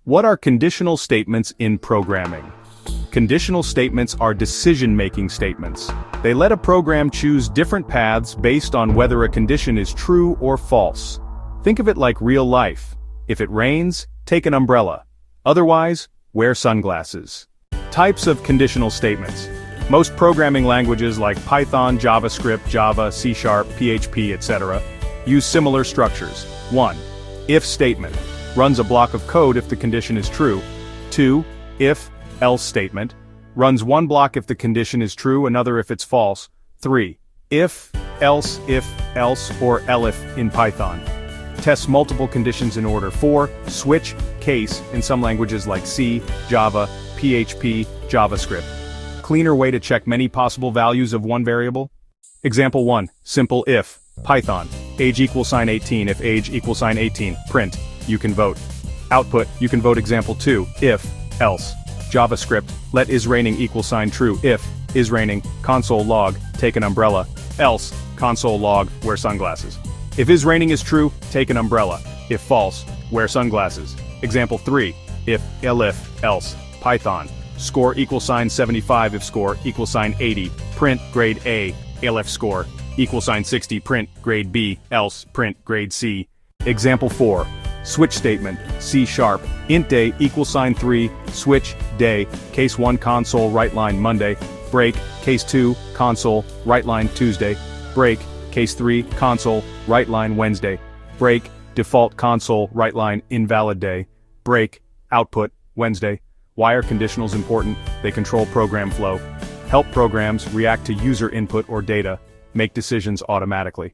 What are conditional statements in programming? Conditional statements are decision-making statements. They let a program choose different paths based on whether a condition is true or false. Think of it like real life. If it rains, take an umbrella. Otherwise, wear sunglasses. Types of conditional statements. Most programming languages like Python, JavaScript, Java, C#, PHP, etc. use similar structures. 1. If statement. Runs a block of code if the condition is true. 2. If-else statement. Runs one block if the condition is true, another if it's false. 3. If-else, or elif in Python. Tests multiple conditions in order. 4. Switch case in some languages like C, Java, PHP, JavaScript. Cleaner way to check many possible values of one variable? Example 1. Simple if. Python. Age = 18. If age = 18. Print. You can vote. Output. You can vote example 2. If. Else. JavaScript. Let is raining = true. If. Is raining. Console log. Take an umbrella. Else. Console log. Wear sunglasses. If is raining is true, take an umbrella. If false, wear sunglasses. Example 3. If elif. Else. Python. Score = 75. If score = 80. Print grade A. Elif score = 60. Print grade B. Else. Print grade C. Example 4. Switch statement. C#. Int day = 3. Switch day. Case 1 console write line Monday. Break. Case 2 console write line Tuesday. Break. Case 3 console write line Wednesday. Break. Default console write line invalid day. Break. Output Wednesday. Why are conditionals important? They control program flow, help programs react to user input or data, make decisions automatically.